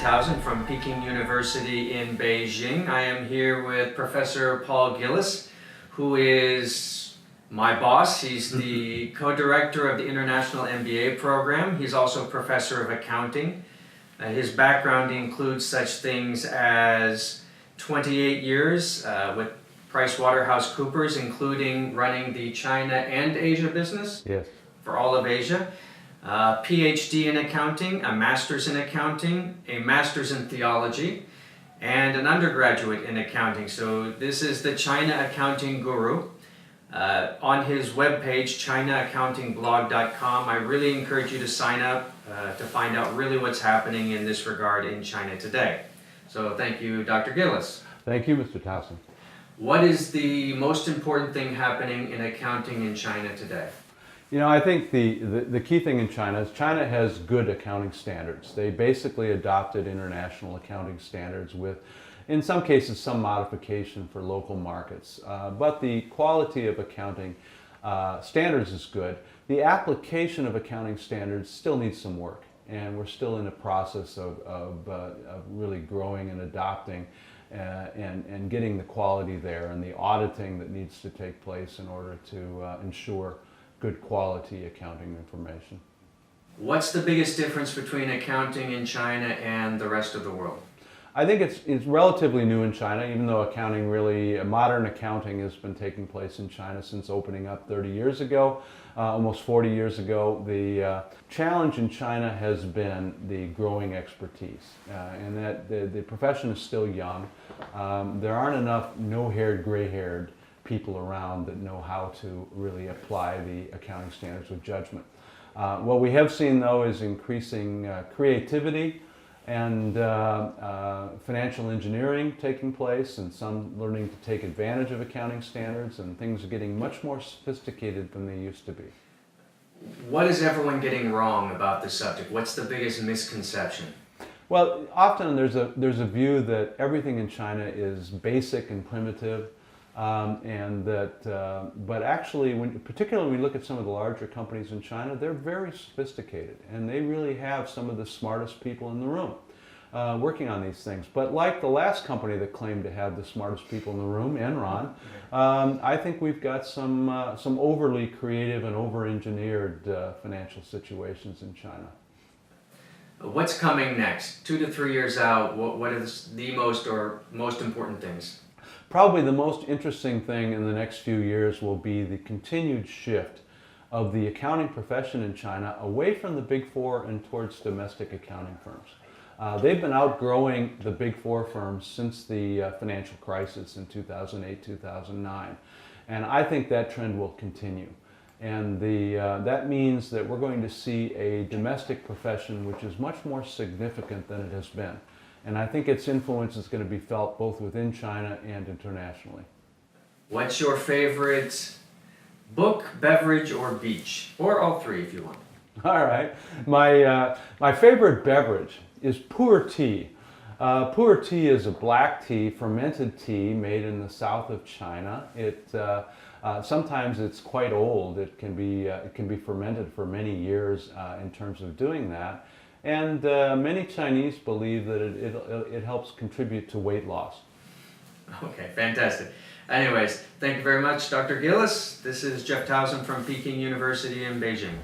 Towson from Peking University in Beijing. I am here with Professor Paul Gillis, who is my boss. He's the co-director of the International MBA program. He's also a professor of accounting. His background includes such things as 28 years with PricewaterhouseCoopers, including running the China and Asia business for all of Asia. PhD in accounting, a master's in accounting, a master's in theology, and an undergraduate in accounting. So this is the China accounting guru. On his webpage, chinaaccountingblog.com, I really encourage you to sign up to find out really what's happening in this regard in China today. So thank you, Dr. Gillis. Thank you, Mr. Towson. What is the most important thing happening in accounting in China today? You know, I think the key thing in China is China has good accounting standards. They basically adopted international accounting standards with, in some cases, some modification for local markets. But the quality of accounting standards is good. The application of accounting standards still needs some work, and we're still in the process of really growing and adopting and getting the quality there, and the auditing that needs to take place in order to ensure good quality accounting information. What's the biggest difference between accounting in China and the rest of the world? I think it's relatively new in China, even though accounting really, modern accounting has been taking place in China since opening up 30 years ago, almost 40 years ago. The challenge in China has been the growing expertise, and that the profession is still young. There aren't enough no-haired, gray-haired people around that know how to really apply the accounting standards with judgment. What we have seen, though, is increasing creativity and financial engineering taking place, and some learning to take advantage of accounting standards, and things are getting much more sophisticated than they used to be. What is everyone getting wrong about this subject? What's the biggest misconception? Well, often there's a view that everything in China is basic and primitive, and that, but actually, particularly when we look at some of the larger companies in China, they're very sophisticated, and they really have some of the smartest people in the room working on these things. But like the last company that claimed to have the smartest people in the room, Enron, I think we've got some overly creative and over-engineered financial situations in China. What's coming next? 2 to 3 years out, what are the most important things? Probably the most interesting thing in the next few years will be the continued shift of the accounting profession in China away from the Big Four and towards domestic accounting firms. They've been outgrowing the Big Four firms since the financial crisis in 2008, 2009. And I think that trend will continue. And that means that we're going to see a domestic profession which is much more significant than it has been. And I think its influence is going to be felt both within China and internationally. What's your favorite book, beverage, or beach? Or all three if you want. All right. My favorite beverage is pu'er tea. Pu'er tea is a black tea, fermented tea made in the south of China. Sometimes it's quite old. It can be fermented for many years in terms of doing that. And many Chinese believe that it helps contribute to weight loss. Okay, fantastic. Anyways, thank you very much, Dr. Gillis. This is Jeff Towson from Peking University in Beijing.